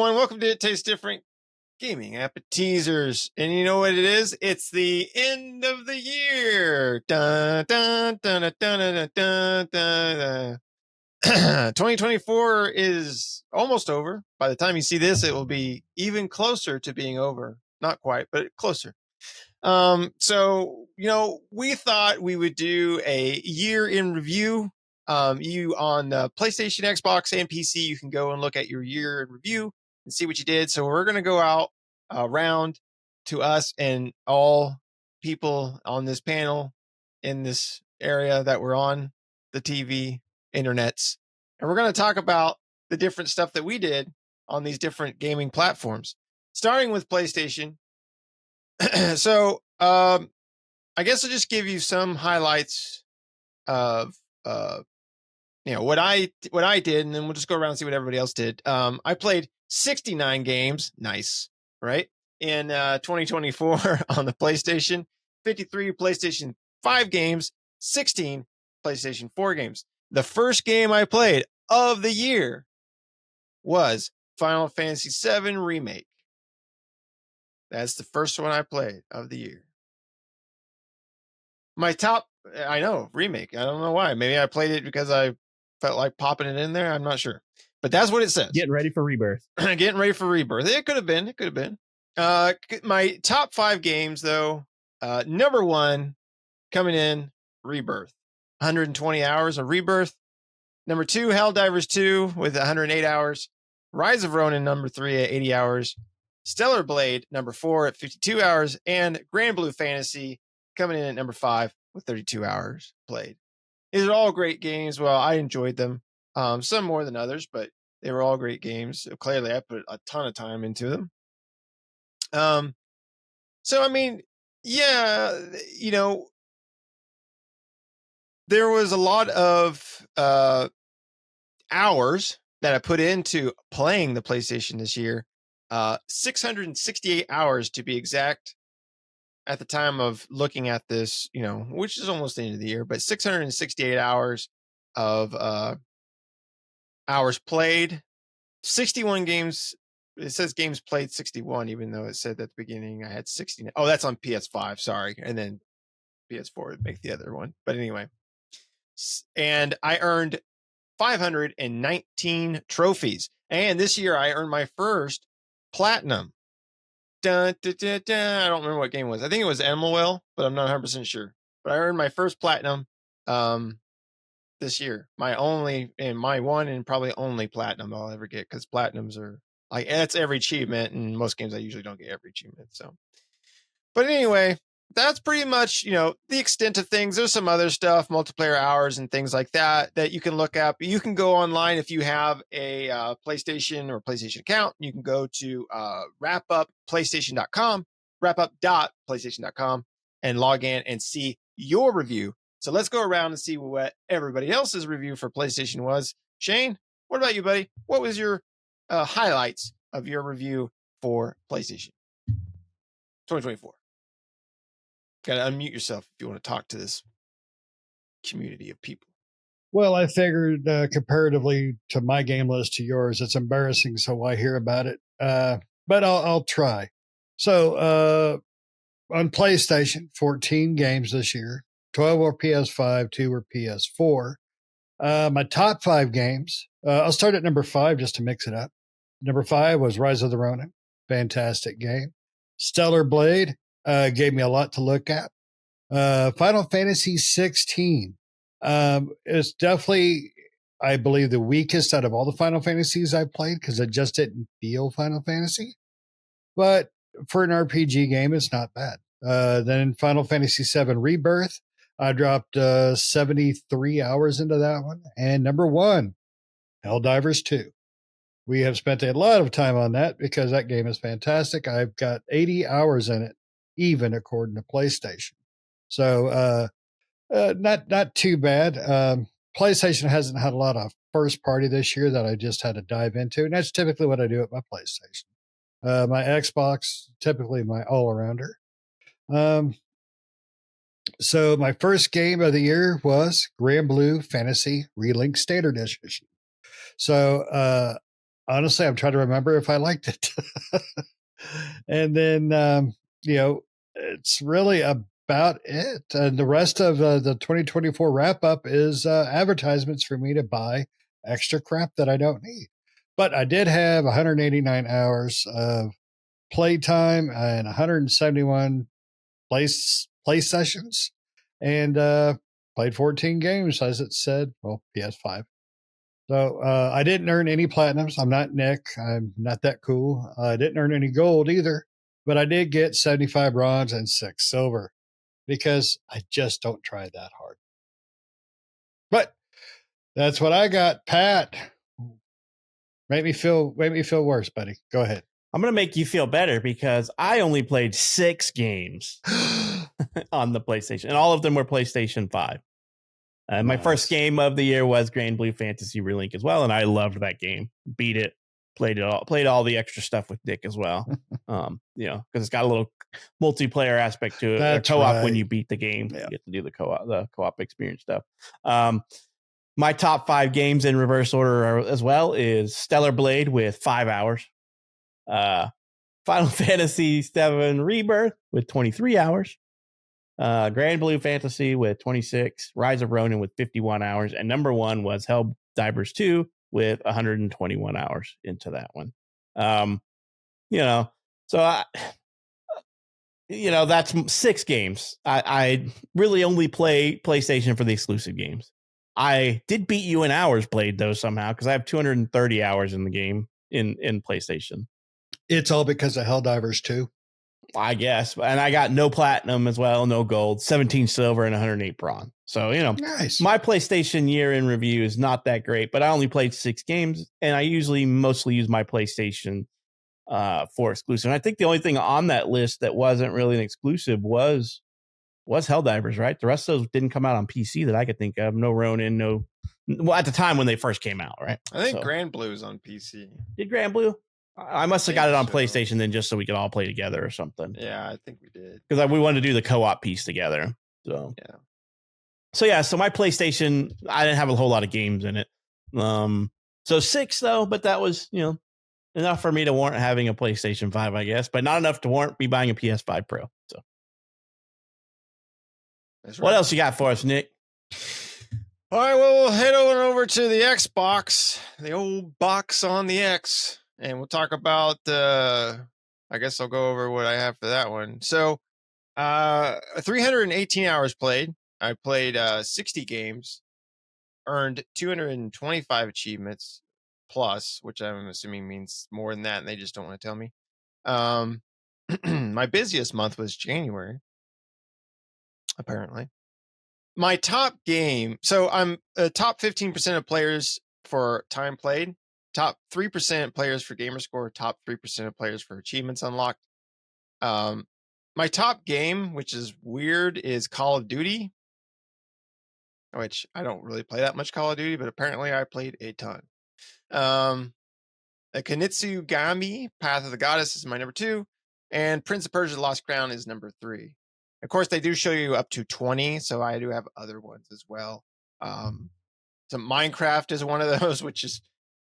everyone. Welcome to It Tastes Different Gaming Appetizers. And you know what it is? It's the end of the year. Dun, dun, dun, dun, dun, dun, dun, dun. 2024 is almost over. By the time you see this, it will be even closer to being over. Not quite, but closer. So, we thought we would do a year in review. You on PlayStation, Xbox, and PC, you can go and look at your year in review and see what you did. So we're going to go out around to us and all people on this panel in this area that we're on the TV, internets. And we're going to talk about the different stuff that we did on these different gaming platforms, starting with PlayStation. So, I guess I'll just give you some highlights of, what I did, and then we'll just go around and see what everybody else did. I played 69 games. Nice, right? In 2024 on the PlayStation, 53 PlayStation 5 games, 16 PlayStation 4 games. The first game I played of the year was Final Fantasy VII Remake. That's the first one I played of the year. My top, I know, remake. I don't know why. Maybe I played it because I felt like popping it in there. I'm not sure. But that's what it says. Getting ready for rebirth. Getting ready for rebirth. It could have been. My top 5 games, though, number 1 coming in, Rebirth. 120 hours of Rebirth. Number 2, Helldivers 2 with 108 hours. Rise of Ronin, number 3 at 80 hours. Stellar Blade, number 4 at 52 hours. And Grand Blue Fantasy coming in at number 5 with 32 hours played. These are all great games. Well, I enjoyed them. Some more than others, but they were all great games. Clearly, I put a ton of time into them. So, I mean, yeah, there was a lot of hours that I put into playing the PlayStation this year. 668 hours to be exact at the time of looking at this, which is almost the end of the year, but 668 hours of hours played, 61 games. It says games played 61, even though it said at the beginning I had 60. Oh, that's on PS5. Sorry. And then PS4 would make the other one. But anyway, and I earned 519 trophies. And this year I earned my first platinum. Dun, dun, dun, dun. I don't remember what game it was. I think it was MOL, but I'm not 100% sure. But I earned my first platinum this year. My one and probably only platinum I'll ever get, because platinums are like, that's every achievement. And most games I usually don't get every achievement. So, but anyway, that's pretty much, the extent of things. There's some other stuff, multiplayer hours and things like that you can look at. But you can go online if you have a PlayStation or PlayStation account. You can go to wrapup.playstation.com, wrapup.playstation.com, and log in and see your review. So let's go around and see what everybody else's review for PlayStation was. Shane, what about you, buddy? What was your highlights of your review for PlayStation 2024? Got to unmute yourself if you want to talk to this community of people. Well, I figured comparatively to my game list to yours, it's embarrassing, so why hear about it? But I'll try. So on PlayStation, 14 games this year, 12 were PS5, 2 were PS4. My top 5 games, I'll start at number 5 just to mix it up. Number 5 was Rise of the Ronin. Fantastic game. Stellar Blade. Gave me a lot to look at. Final Fantasy 16 is definitely, I believe, the weakest out of all the Final Fantasies I've played, because it just didn't feel Final Fantasy. But for an RPG game, it's not bad. Then Final Fantasy VII Rebirth, I dropped 73 hours into that one. And number 1, Helldivers 2. We have spent a lot of time on that because that game is fantastic. I've got 80 hours in it, even according to PlayStation. So not too bad. PlayStation hasn't had a lot of first party this year that I just had to dive into, and that's typically what I do at my PlayStation. My Xbox, typically my all-arounder. So my first game of the year was Grand Blue Fantasy Relink Standard Edition. So honestly, I'm trying to remember if I liked it. And then, it's really about it. And the rest of the 2024 wrap up is advertisements for me to buy extra crap that I don't need. But I did have 189 hours of playtime and 171 play sessions, and played 14 games, as it said. Well, PS5. So I didn't earn any platinums. I'm not Nick. I'm not that cool. I didn't earn any gold either, but I did get 75 bronze and 6 silver because I just don't try that hard. But that's what I got. Pat, make me feel worse, buddy. Go ahead. I'm going to make you feel better because I only played 6 games on the PlayStation, and all of them were PlayStation 5. My first game of the year was Grand Blue Fantasy Relink as well, and I loved that game. Beat it, played all the extra stuff with Dick as well. Because it's got a little multiplayer aspect to it. That's co-op right. when you beat the game, you get to do the co-op experience stuff. My top 5 games in reverse order as well is Stellar Blade with 5 hours. Final Fantasy VII Rebirth with 23 hours. Grand Blue Fantasy with 26, Rise of Ronin with 51 hours, and number 1 was Helldivers 2 with 121 hours into that one. That's 6 games. I really only play PlayStation for the exclusive games. I did beat you in hours played though somehow because I have 230 hours in the game in PlayStation. It's all because of Helldivers 2. I guess. And I got no platinum as well, no gold, 17 silver, and 108 bronze. So, nice. My PlayStation year in review is not that great, but I only played 6 games, and I usually mostly use my PlayStation for exclusive. And I think the only thing on that list that wasn't really an exclusive was Helldivers, right? The rest of those didn't come out on PC that I could think of. No Ronin, at the time when they first came out, right? I think Grand Blue is on PC. Did Grand Blue? I must have got it on PlayStation then just so we could all play together or something. Yeah, I think we did. Because we wanted to do the co-op piece together. So So my PlayStation, I didn't have a whole lot of games in it. So 6 though, but that was, enough for me to warrant having a PlayStation 5, I guess, but not enough to warrant me buying a PS5 Pro. So that's right. What else you got for us, Nick? All right, well, we'll head over to the Xbox, the old box on the X. And we'll talk about I guess I'll go over what I have for that one. So 318 hours played. I played 60 games, earned 225 achievements plus, which I'm assuming means more than that, and they just don't want to tell me. My busiest month was January, apparently. My top game, so I'm top 15% of players for time played, top 3% players for gamer score, top 3% of players for achievements unlocked. My top game, which is weird, is Call of Duty, which I don't really play that much Call of Duty, but apparently I played a ton. A Kunitsugami, Path of the Goddess is my number 2, and Prince of Persia: The Lost Crown is number 3. Of course, they do show you up to 20, so I do have other ones as well. So Minecraft is one of those, which is,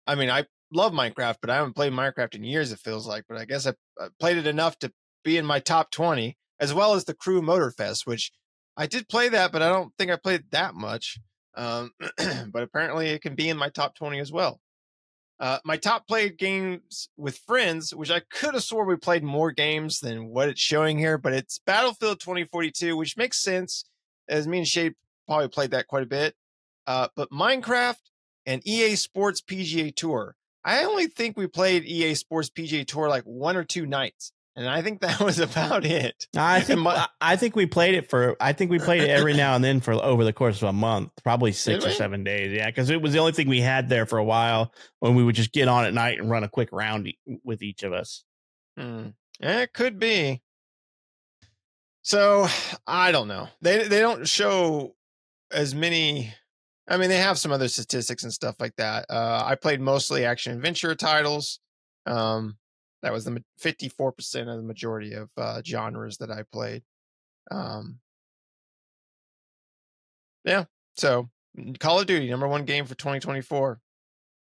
I mean, I love Minecraft, but I haven't played Minecraft in years, it feels like. But I guess I played it enough to be in my top 20, as well as the Crew Motorfest, which I did play that, but I don't think I played that much. But apparently it can be in my top 20 as well. My top played games with friends, which I could have swore we played more games than what it's showing here, but it's Battlefield 2042, which makes sense, as me and Shay probably played that quite a bit. But Minecraft and EA Sports PGA Tour. I only think we played EA Sports PGA Tour like 1 or 2 nights, and I think that was about it. I think we played it every now and then for over the course of a month, probably 6 or 7 days. Yeah, because it was the only thing we had there for a while when we would just get on at night and run a quick round with each of us. It could be. So I don't know. They don't show as many. I mean, they have some other statistics and stuff like that. I played mostly action adventure titles. That was the 54% of the majority of genres that I played. Yeah. So Call of Duty, number 1 game for 2024.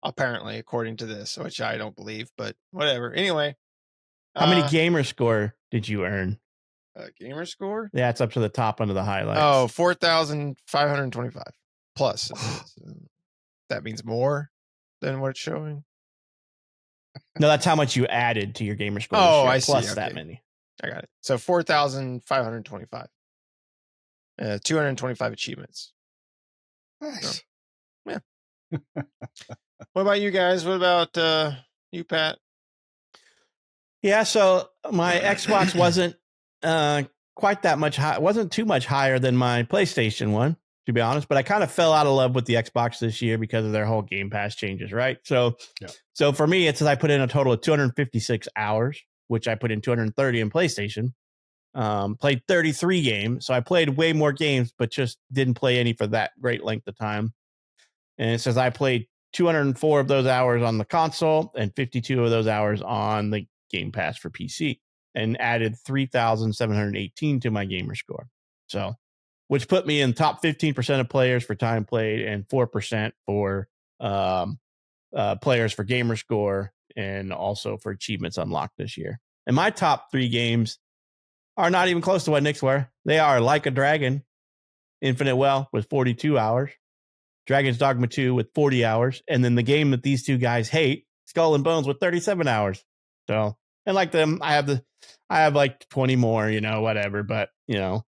apparently, according to this, which I don't believe, but whatever. Anyway. How many gamer score did you earn? Gamer score? Yeah, it's up to the top under the highlights. Oh, 4,525 plus. That means more than what it's showing. No, that's how much you added to your gamer score. Oh, year, I see. plus Okay. that many. I got it. So 4,525. 225 achievements. Nice. So, yeah. What about you guys? What about you, Pat? Yeah, so my Xbox wasn't quite that much high. Wasn't too much higher than my PlayStation one, to be honest. But I kind of fell out of love with the Xbox this year because of their whole Game Pass changes, right? So for me, it says I put in a total of 256 hours, which I put in 230 in PlayStation. Played 33 games, so I played way more games, but just didn't play any for that great length of time. And it says I played 204 of those hours on the console and 52 of those hours on the Game Pass for PC, and added 3,718 to my gamer score. So, which put me in top 15% of players for time played and 4% for players for gamer score, and also for achievements unlocked this year. And my top 3 games are not even close to what Nick's were. They are Like a Dragon, Infinite Well with 42 hours, Dragon's Dogma 2 with 40 hours, and then the game that these two guys hate, Skull and Bones, with 37 hours. So, and like them, I have like 20 more, whatever, but it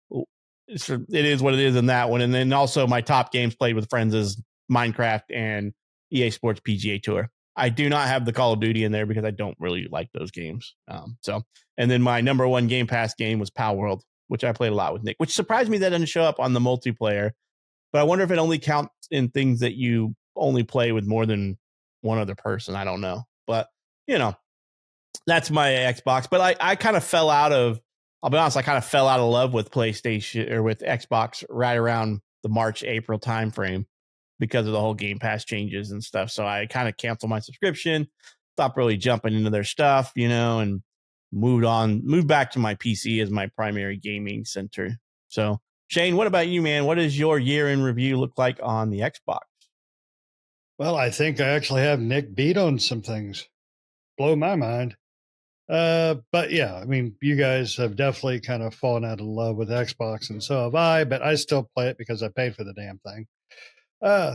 is what it is in that one. And then also my top games played with friends is Minecraft and EA Sports PGA Tour. I do not have the Call of Duty in there because I don't really like those games. And then my number one Game Pass game was Pal World, which I played a lot with Nick, which surprised me that didn't show up on the multiplayer. But I wonder if it only counts in things that you only play with more than one other person. I don't know. But, that's my Xbox. But I kind of fell out of, I'll be honest, I kind of fell out of love with PlayStation or with Xbox right around the March, April timeframe because of the whole Game Pass changes and stuff. So I kind of canceled my subscription, stopped really jumping into their stuff, and moved back to my PC as my primary gaming center. So, Shane, what about you, man? What does your year in review look like on the Xbox? Well, I think I actually have Nick beat on some things. Blow my mind. But yeah, I mean, you guys have definitely kind of fallen out of love with Xbox, and so have I, but I still play it because I paid for the damn thing.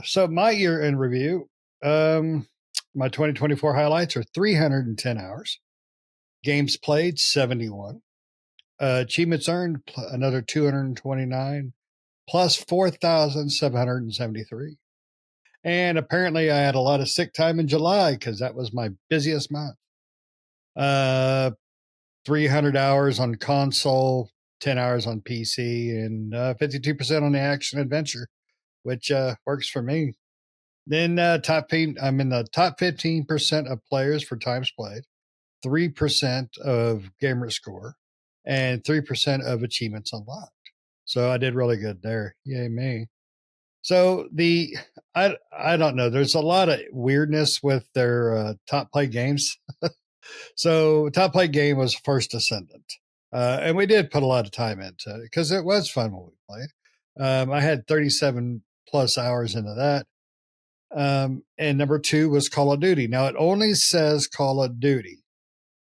So my year in review, my 2024 highlights are 310 hours, games played 71, achievements earned another 229, plus 4,773. And apparently I had a lot of sick time in July because that was my busiest month. 300 hours on console, 10 hours on PC, and 52% on the action adventure, which works for me. Then I'm in the top 15% of players for times played, 3% of gamer score, and 3% of achievements unlocked. So I did really good there. Yay me. So I don't know. There's a lot of weirdness with their top play games. So top play game was First Ascendant. And we did put a lot of time into it because it was fun when we played. I had 37 plus hours into that. And number 2 was Call of Duty. Now it only says Call of Duty.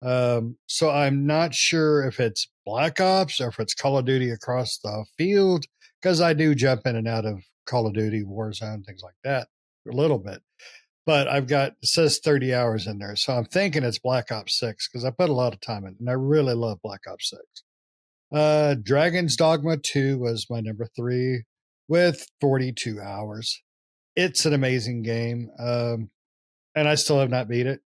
So I'm not sure if it's Black Ops or if it's Call of Duty across the field, because I do jump in and out of Call of Duty, Warzone, things like that a little bit. But it says 30 hours in there. So I'm thinking it's Black Ops 6 because I put a lot of time in it, and I really love Black Ops 6. Dragon's Dogma 2 was my number 3 with 42 hours. It's an amazing game. And I still have not beat it.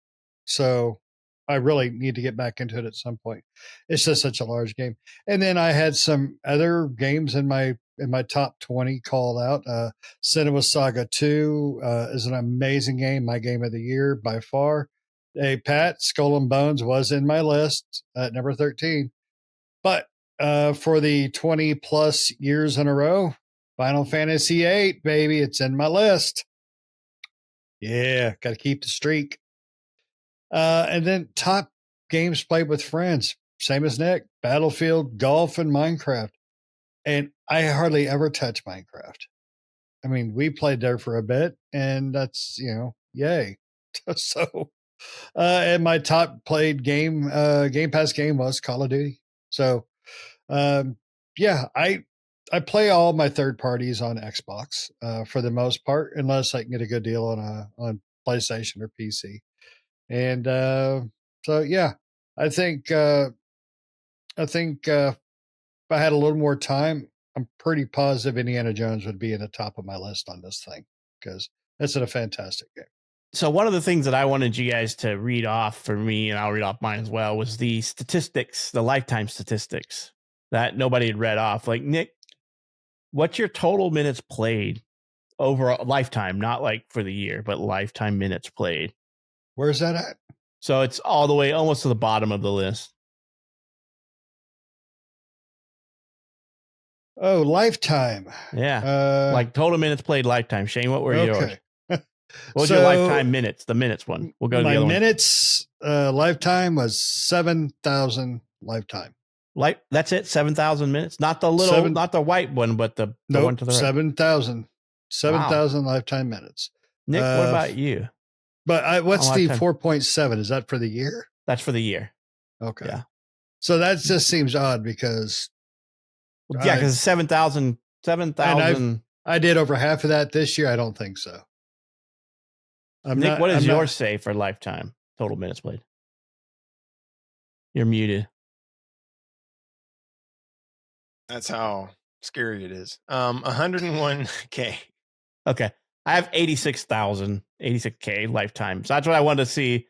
So I really need to get back into it at some point. It's just such a large game. And then I had some other games in my top 20 called out. Cinema Saga 2 is an amazing game, my game of the year by far. Hey, Pat, Skull and Bones was in my list at number 13. But for the 20 plus years in a row, Final Fantasy VIII, baby, it's in my list. Yeah, got to keep the streak. And then top games played with friends, same as Nick, Battlefield, golf, and Minecraft. And I hardly ever touch Minecraft. I mean, we played there for a bit, and that's, yay. So, and my top played Game Pass game was Call of Duty. So, yeah, I play all my third parties on Xbox for the most part, unless I can get a good deal on PlayStation or PC. And so, yeah, I think if I had a little more time, I'm pretty positive Indiana Jones would be in the top of my list on this thing because it's a fantastic game. So one of the things that I wanted you guys to read off for me, and I'll read off mine as well, was the statistics, the lifetime statistics that nobody had read off. Like, Nick, what's your total minutes played over a lifetime? Not like for the year, but lifetime minutes played. Where's that at? So it's all the way almost to the bottom of the list. Oh, lifetime. Yeah. Like total minutes played lifetime. Shane, what were yours? What was your lifetime minutes? The minutes one. We'll go to the other minutes, lifetime was 7,000 lifetime. That's it? 7,000 minutes? Not the little, not the white one, but the one to the right. 7,000. 7,000 lifetime minutes. Nick, what about you? But what's the 4.7? Is that for the year? That's for the year. Okay. Yeah. So that just seems odd because. Yeah, because 7,000. I did over half of that this year. I don't think so. Nick, what does yours say for lifetime total minutes played? You're muted. That's how scary it is. 101K. Okay. I have 86K lifetime. So that's what I wanted to see.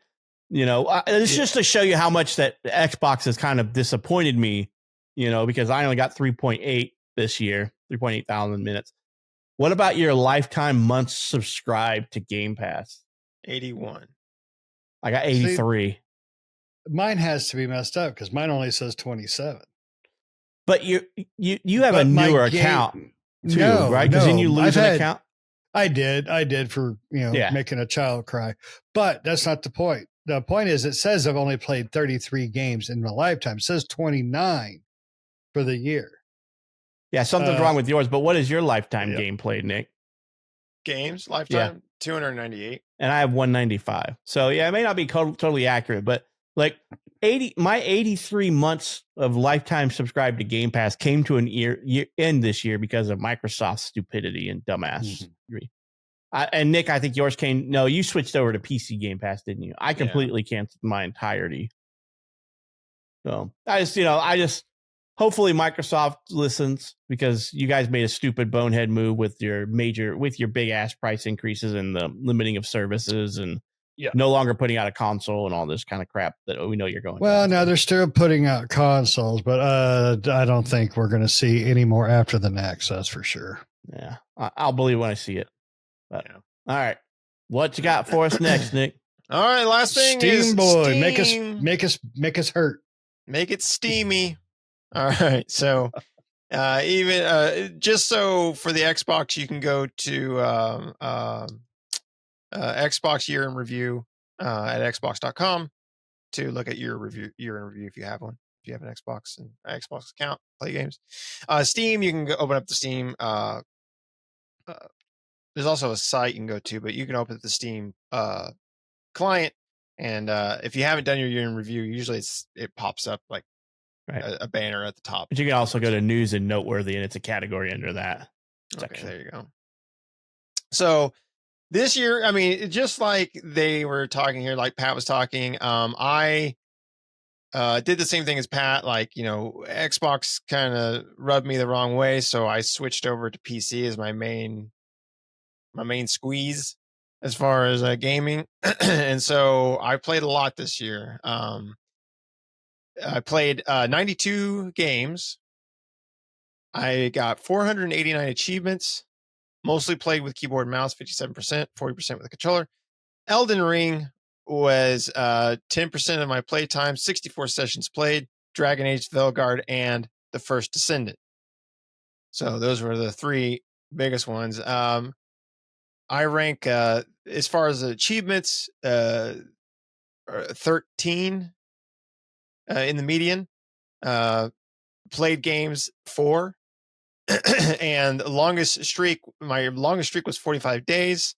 You know, it's just to show you how much that Xbox has kind of disappointed me, you know, because I only got 3.8 this year, 3.8 thousand minutes. What about your lifetime months subscribed to Game Pass? 81. I got 83. See, mine has to be messed up because mine only says 27. But you have a newer account too, right? Because then you lose an account. I did for making a child cry, but that's not the point. The point is, it says I've only played 33 games in my lifetime. It says 29 for the year. Yeah, something's wrong with yours. But what is your lifetime game played, Nick? Games lifetime 298, and I have 195. So yeah, it may not be totally accurate, but like 83 months of lifetime subscribed to Game Pass came to an year end this year because of Microsoft's stupidity and dumbass. And Nick, I think yours came. No, you switched over to PC Game Pass, didn't you? I completely canceled my entirety. So I just hopefully Microsoft listens because you guys made a stupid bonehead move with your big ass price increases and the limiting of services and no longer putting out a console and all this kind of crap that we know you're going. Well, no, they're still putting out consoles, but I don't think we're going to see any more after the next. That's for sure. Yeah, I'll believe when I see it. But, all right, what you got for us next, Nick? All right, last thing is Boy, Steam. make us hurt. Make it steamy. All right, so even just so for the Xbox, you can go to Xbox Year in Review at xbox.com to look at year in review if you have one. If you have an Xbox and Xbox account, play games. Steam, you can open up the Steam. There's also a site you can go to, but you can open the Steam client, and if you haven't done your year in review, usually it pops up like a banner at the top. But you can also go to news and noteworthy, and it's a category under that section. Okay, there you go. So this year, I mean, just like they were talking here, like Pat was talking, I did the same thing as Pat. Like, Xbox kind of rubbed me the wrong way, so I switched over to PC as my main squeeze as far as gaming. And so I played a lot this year. I played 92 games. I got 489 achievements, mostly played with keyboard and mouse, 57%, 40% with a controller. Elden Ring was 10% of my playtime, 64 sessions played, Dragon Age Veilguard, and The First Descendant. So those were the three biggest ones. I rank, as far as achievements, 13 in the median. Played games 4. And my longest streak was 45 days.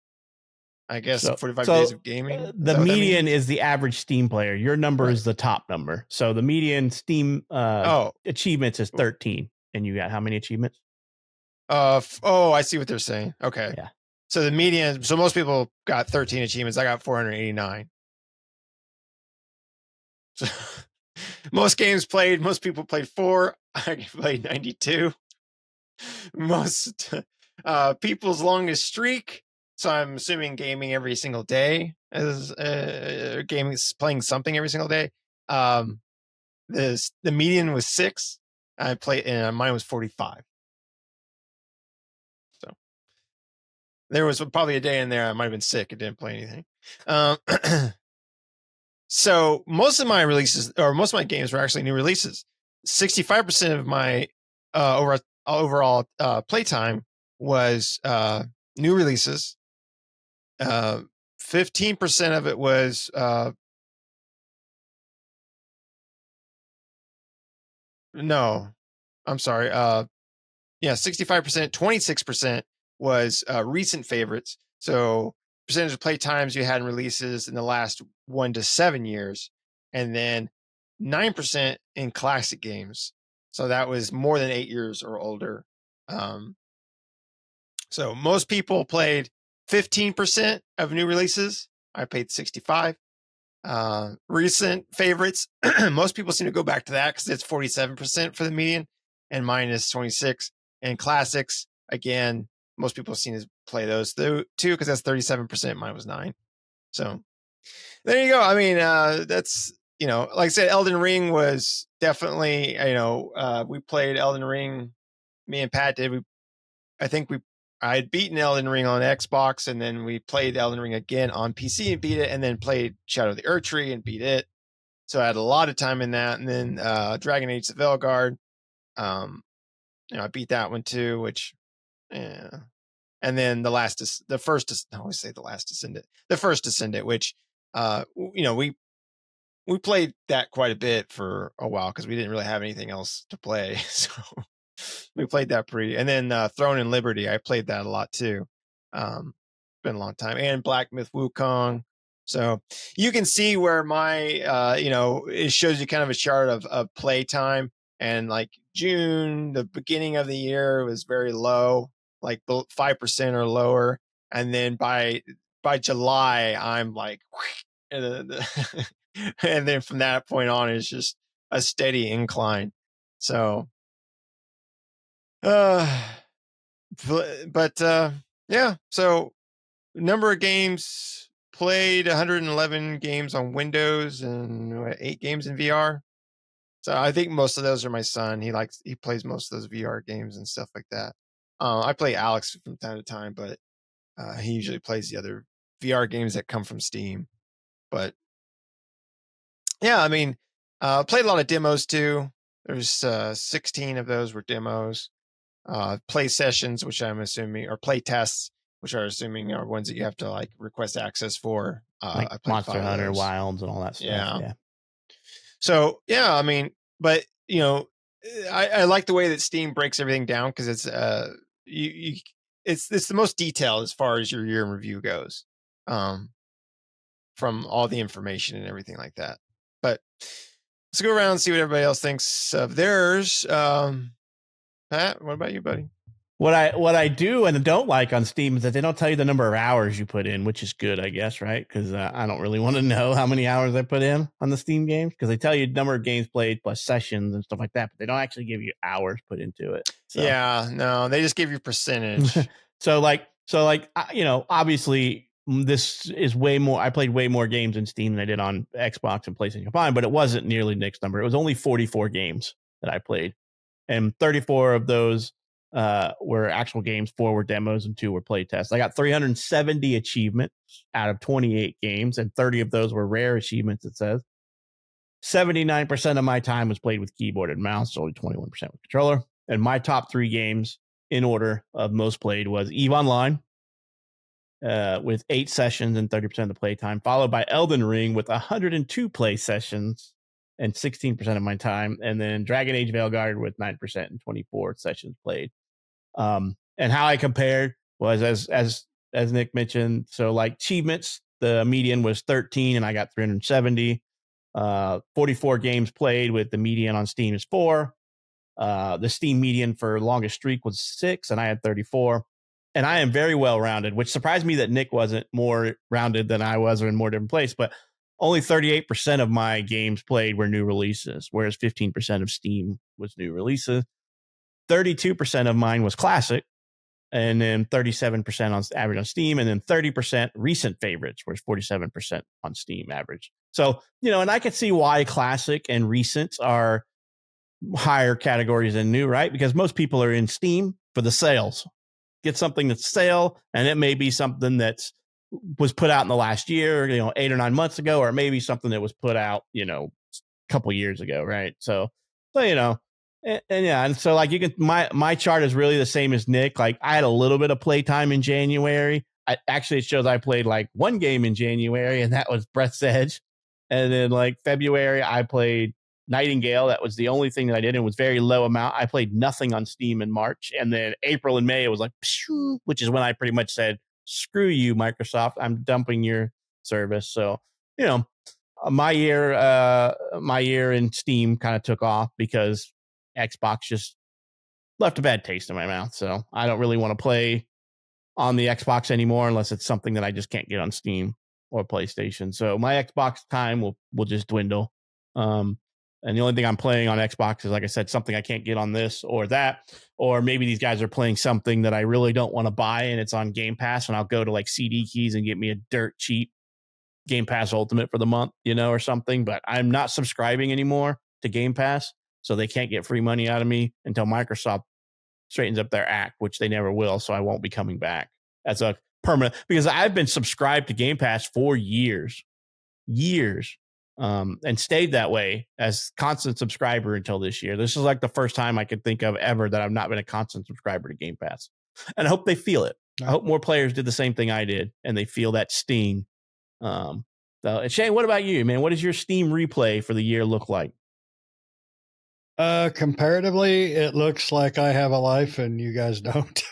I guess So 45 days of gaming. The median is the average Steam player. Your number is the top number. So the median Steam achievements is 13. And you got how many achievements? I see what they're saying. Okay. Yeah. So the median, so most people got 13 achievements. I got 489. So most games played, most people played 4. I played 92. Most people's longest streak. So I'm assuming gaming every single day as playing something every single day. The median was 6. I played, and mine was 45. So there was probably a day in there I might have been sick and didn't play anything. So most of my releases, or most of my games, were actually new releases. 65% of my overall playtime was new releases. 15% of it was no, I'm sorry. 65%, 26% was recent favorites. So percentage of play times you had in releases in the last 1 to 7 years, and then 9% in classic games. So that was more than 8 years or older. So most people played 15% of new releases. I played 65. Recent favorites, most people seem to go back to that because it's 47% for the median, and mine is 26. And classics, again, most people seem to play those too because that's 37%. Mine was 9. So there you go. I mean, that's, like I said, Elden Ring was definitely, we played Elden Ring. Me and Pat did. I had beaten Elden Ring on Xbox, and then we played Elden Ring again on PC and beat it, and then played Shadow of the Erdtree and beat it. So I had a lot of time in that, and then Dragon Age: The Veilguard. I beat that one too, which, yeah. And then the first Descendant, which, we played that quite a bit for a while because we didn't really have anything else to play. So we played that and then Throne and Liberty, I played that a lot too. Been a long time. And Black Myth Wukong. So you can see where my, it shows you kind of a chart of play time. And like June, the beginning of the year was very low, like 5% or lower. And then by July, I'm like, and then from that point on, it's just a steady incline. So, yeah. So number of games played, 111 games on Windows and 8 games in VR. So I think most of those are my son. He plays most of those VR games and stuff like that. I play Alex from time to time, but he usually plays the other VR games that come from Steam. But yeah, I mean, played a lot of demos too. There's 16 of those were demos. Play sessions, which I'm assuming, or play tests, which are assuming are ones that you have to like request access for. Like I Monster Hunter, Wilds, and all that stuff. Yeah. So yeah, I mean, but I like the way that Steam breaks everything down because it's it's the most detailed as far as your year in review goes, from all the information and everything like that. But let's go around and see what everybody else thinks of theirs. Pat, what about you, buddy? What I do and don't like on Steam is that they don't tell you the number of hours you put in, which is good, I guess, right? Because I don't really want to know how many hours I put in on the Steam games, because they tell you number of games played plus sessions and stuff like that, but they don't actually give you hours put into it. So. Yeah, no, they just give you percentage. so obviously this is way more. I played way more games in Steam than I did on Xbox and PlayStation combined, but it wasn't nearly Nick's number. It was only 44 games that I played, and 34 of those were actual games, 4 were demos, and 2 were play tests. I got 370 achievements out of 28 games, and 30 of those were rare achievements. It says 79% of my time was played with keyboard and mouse, only 21% with controller. And my top 3 games in order of most played was EVE Online with 8 sessions and 30% of the play time, followed by Elden Ring with 102 play sessions and 16% of my time, and then Dragon Age Veilguard with 9% and 24 sessions played. And how I compared was as as Nick mentioned. So like achievements, the median was 13 and I got 370. 44 games played with the median on Steam is 4. The Steam median for longest streak was 6 and I had 34. And I am very well rounded, which surprised me that Nick wasn't more rounded than I was or in more different place. But only 38% of my games played were new releases, whereas 15% of Steam was new releases. 32% of mine was classic, and then 37% on average on Steam, and then 30% recent favorites, whereas 47% on Steam average. So, and I could see why classic and recents are higher categories than new, right? Because most people are in Steam for the sales. Get something that's sale, and it may be something that's was put out in the last year, 8 or 9 months ago, or maybe something that was put out, a couple years ago, right? So and yeah, and so like you can, my chart is really the same as Nick. Like I had a little bit of playtime in January. Actually, it shows I played like one game in January, and that was Breath's Edge. And then like February, I played Nightingale. That was the only thing that I did, and it was very low amount. I played nothing on Steam in March, and then April and May, it was like, which is when I pretty much said, "Screw you, Microsoft! I'm dumping your service." So, my year in Steam kind of took off because Xbox just left a bad taste in my mouth. So I don't really want to play on the Xbox anymore unless it's something that I just can't get on Steam or PlayStation. So my Xbox time will just dwindle. And the only thing I'm playing on Xbox is, like I said, something I can't get on this or that, or maybe these guys are playing something that I really don't want to buy and it's on Game Pass, and I'll go to like CD Keys and get me a dirt cheap Game Pass Ultimate for the month, or something. But I'm not subscribing anymore to Game Pass, so they can't get free money out of me until Microsoft straightens up their act, which they never will. So I won't be coming back as a permanent, because I've been subscribed to Game Pass for years, and stayed that way as constant subscriber until this year. This is like the first time I could think of ever that I've not been a constant subscriber to Game Pass, and I hope they feel it. I hope more players did the same thing I did, and they feel that sting. So Shane, what about you, man? What does your Steam replay for the year look like? Comparatively, it looks like I have a life and you guys don't.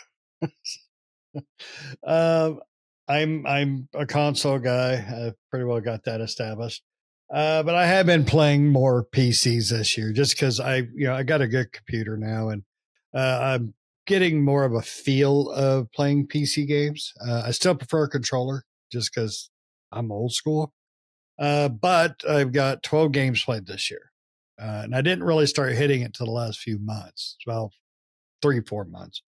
I'm a console guy. I've pretty well got that established. But I have been playing more PCs this year just because I got a good computer now, and I'm getting more of a feel of playing PC games. I still prefer a controller just because I'm old school. But I've got 12 games played this year. And I didn't really start hitting it till the last few months. Well, 3-4 months.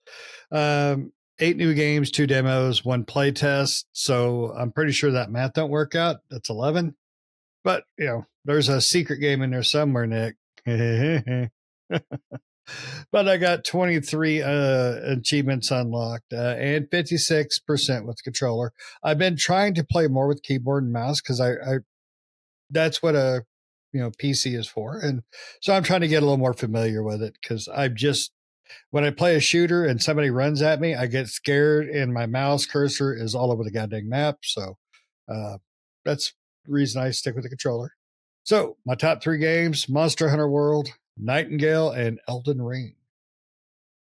8 new games, 2 demos, 1 play test. So I'm pretty sure that math don't work out. That's 11. But, there's a secret game in there somewhere, Nick. But I got 23 achievements unlocked and 56% with controller. I've been trying to play more with keyboard and mouse because I that's what a PC is for, and so I'm trying to get a little more familiar with it because when I play a shooter and somebody runs at me, I get scared and my mouse cursor is all over the goddamn map. So that's the reason I stick with the controller. So my top 3 games: Monster Hunter World, Nightingale, and Elden Ring.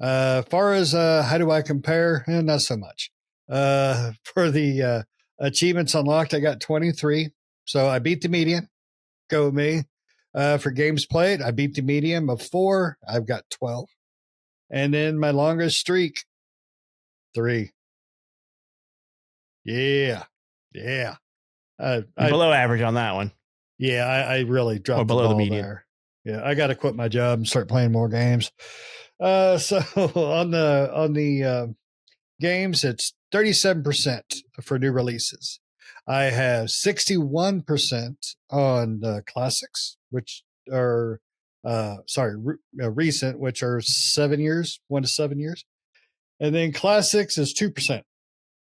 Far as how do I compare? Not so much. For the achievements unlocked, I got 23. So I beat the median. Go with me. For games played, I beat the median of 4. I've got 12. And then my longest streak, 3. Yeah. Below average on that one. Yeah, I really dropped below the ball median there. Yeah, I got to quit my job and start playing more games. So on the games, it's 37% for new releases. I have 61% on the classics, which are recent, which are 7 years, 1 to 7 years. And then classics is 2%.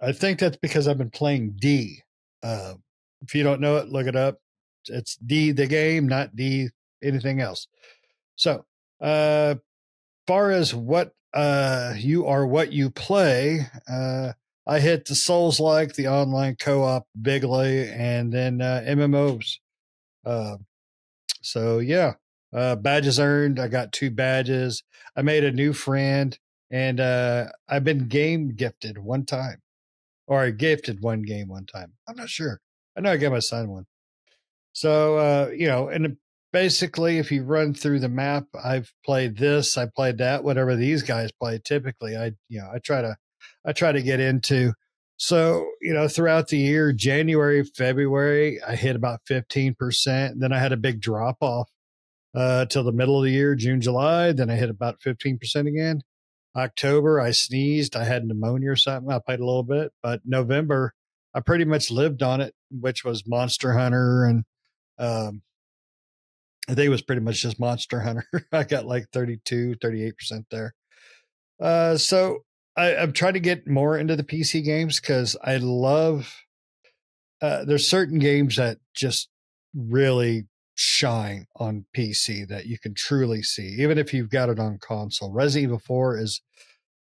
I think that's because I've been playing D. If you don't know it, look it up. It's D the game, not D anything else. So, far as what you are, what you play, I hit the Souls like the online co-op bigly, and then MMOs. So yeah, badges earned. I got 2 badges. I made a new friend, and I've been game gifted 1 time. or I gifted one game one time. I'm not sure. I know I gave my son one. So, and basically, if you run through the map, I've played this, I played that, whatever these guys play. Typically, I try to get into. So, throughout the year, January, February, I hit about 15%. Then I had a big drop off till the middle of the year, June, July. Then I hit about 15% again. October, I sneezed. I had pneumonia or something. I played a little bit, but November, I pretty much lived on it, which was Monster Hunter and um, I think it was pretty much just Monster Hunter. I got like 38% there. So I'm trying to get more into the PC games because I love, there's certain games that just really shine on PC that you can truly see, even if you've got it on console. Resident Evil 4 is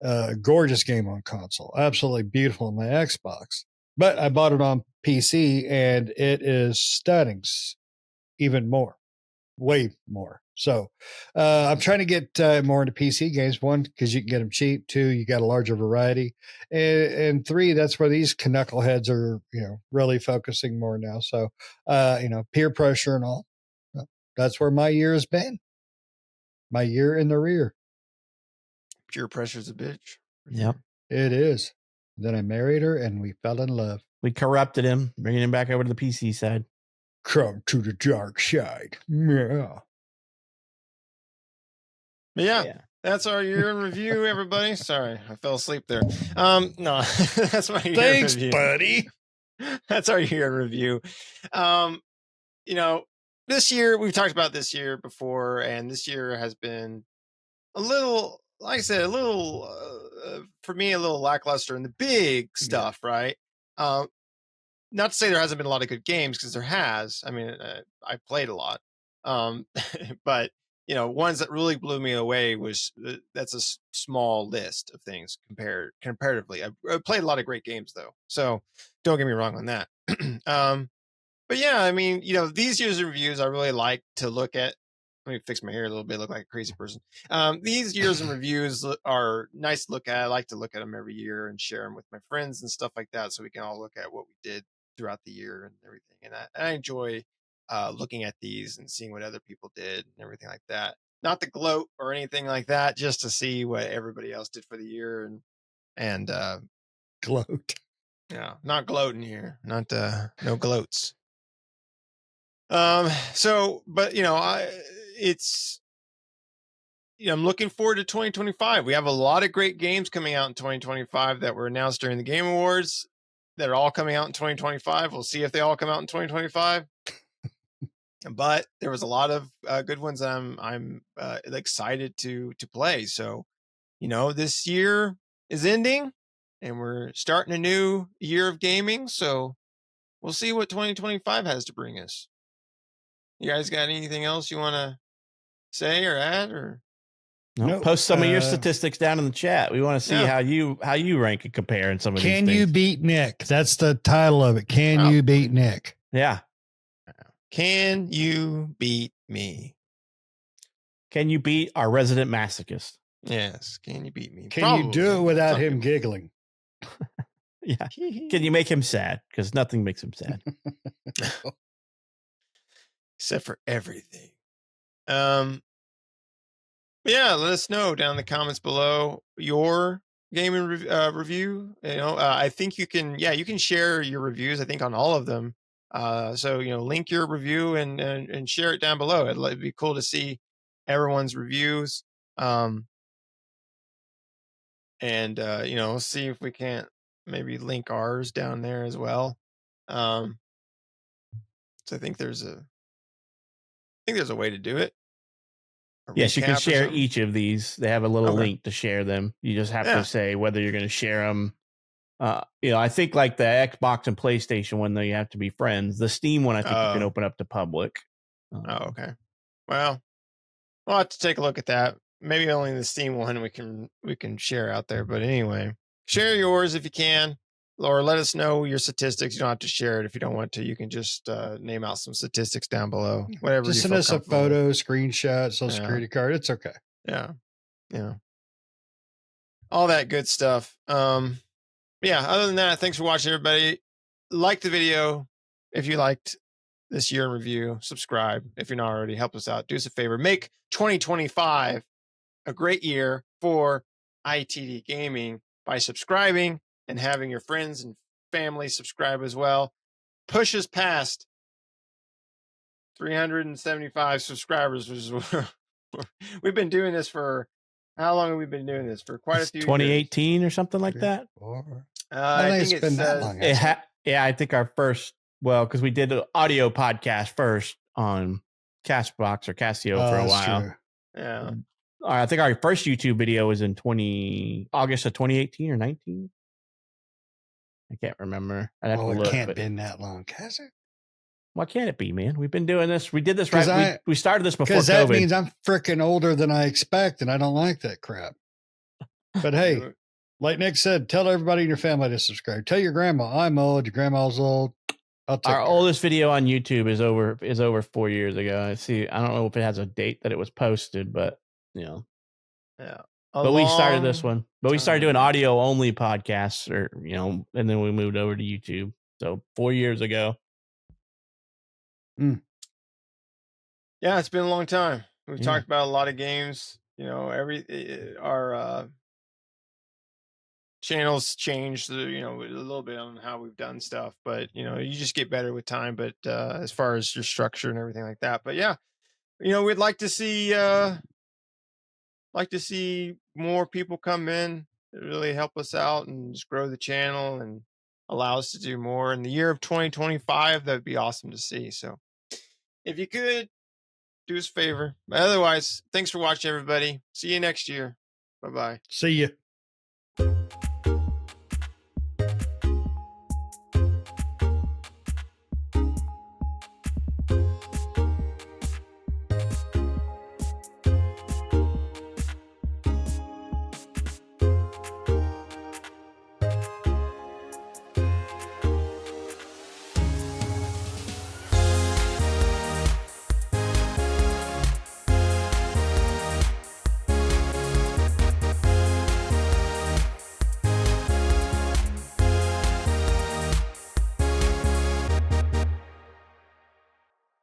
a gorgeous game on console, absolutely beautiful on my Xbox. But I bought it on PC and it is stunning even more. Way more. So I'm trying to get more into PC games. One, because you can get them cheap. Two, you got a larger variety. And three, that's where these knuckleheads are, really focusing more now. So, peer pressure and all. That's where my year has been. My year in the rear. Peer pressure's a bitch. Yep. It is. Then I married her and we fell in love. We corrupted him, bringing him back over to the PC side. Come to the dark side. Yeah. But yeah, that's our year in review, everybody. Sorry, I fell asleep there. No, that's my year Thanks, in review. buddy. That's our year in review. This year, we've talked about this year before, and this year has been a little, like I said, a little, for me, a little lackluster in the big stuff, right? Not to say there hasn't been a lot of good games, because there has. I mean, I played a lot. But ones that really blew me away was that's a small list of things comparatively. I played a lot of great games though, so don't get me wrong on that. But yeah, I mean, these year's reviews I really like to look at. Let me fix my hair a little bit, look like a crazy person. These years in reviews are nice to look at. I like to look at them every year and share them with my friends and stuff like that, so we can all look at what we did throughout the year and everything. And I enjoy looking at these and seeing what other people did and everything like that. Not to gloat or anything like that, just to see what everybody else did for the year and gloat. Yeah, not gloating here. Not no gloats. But I'm looking forward to 2025. We have a lot of great games coming out in 2025 that were announced during the Game Awards that are all coming out in 2025. We'll see if they all come out in 2025. But there was a lot of good ones that I'm excited to play. So, this year is ending and we're starting a new year of gaming. So we'll see what 2025 has to bring us. You guys got anything else you want to say or add or? No, post some of your statistics down in the chat. We want to see how you rank and compare in some of these things. Can you beat Nick? That's the title of it. Can you beat Nick? Yeah. Can you beat me? Can you beat our resident masochist? Yes. Can you beat me? Can you do it without him giggling? Yeah. Can you make him sad? Because nothing makes him sad. Except for everything. Yeah, let us know down in the comments below your gaming review. I think you can share your reviews, I think, on all of them. So link your review and share it down below. It'd be cool to see everyone's reviews. And see if we can't maybe link ours down there as well. So I think there's a way to do it. Yes, you can share each of these. They have a little link to share them. You just have to say whether you're going to share them. I think like the Xbox and PlayStation one, though, you have to be friends. The Steam one, I think you can open up to public. Okay. Well, we'll have to take a look at that. Maybe only the Steam one we can share out there. But anyway, share yours if you can, or let us know your statistics. You don't have to share it if you don't want to. You can just name out some statistics down below. Whatever. Just send us a photo, screenshot, social security card. It's okay. Yeah. All that good stuff. yeah, other than that, thanks for watching, everybody. Like the video if you liked this year in review. Subscribe if you're not already. Help us out. Do us a favor. Make 2025 a great year for ITD Gaming by subscribing and having your friends and family subscribe as well. Push us past 375 subscribers. We've been doing this for, how long have we been doing this? For quite a few 2018 years. or something like that. I think it's been that long. Yeah, I think our first, because we did an audio podcast first on Castbox or Casio for a while. True. Yeah. I think our first YouTube video was in August of 2018 or 19. I can't remember. I'd have to look. It can't been that long, has it? Why can't it be, man? We've been doing this. We did this right. We started this before COVID. Because that means I'm freaking older than I expect, and I don't like that crap. But hey, like Nick said, tell everybody in your family to subscribe. Tell your grandma I'm old. Your grandma's old. Our oldest video on YouTube is over 4 years ago. I don't know if it has a date that it was posted, but yeah. But we started this one. But we started doing audio only podcasts, and then we moved over to YouTube. So 4 years ago. Yeah, it's been a long time. We've talked about a lot of games. Our channels changed, a little bit on how we've done stuff, but you just get better with time. But as far as your structure and everything like that, but yeah, we'd like to see more people come in, really help us out and just grow the channel and allow us to do more in the year of 2025. That'd be awesome to see. So if you could do us a favor, but otherwise, thanks for watching, everybody. See you next year. Bye-bye. See you.